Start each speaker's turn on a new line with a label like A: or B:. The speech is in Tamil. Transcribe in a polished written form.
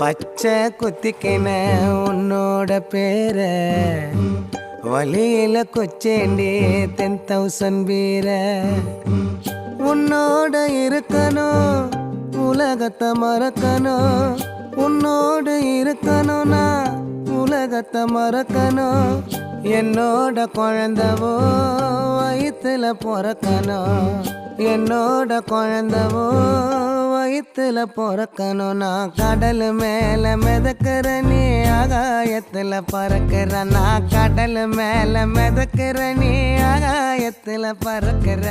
A: பச்சை குத்திக்கின உன்னோட பேர வழியில கொச்சேண்டி 10,000 வீர உன்னோட இருக்கணும் உலகத்தை மறக்கணும் உன்னோடு இருக்கணும்னா உலகத்தை மறக்கணும் என்னோட குழந்தவோ வயிற்றுல பிறக்கணும் என்னோட குழந்தவோ வயிற்றுல பிறக்கணும் நான் கடல் மேல மிதக்கிற நீ ஆகாயத்துல பறக்கிற நான் கடல் மேல மிதக்கிற நீ ஆகாயத்துல பறக்கிற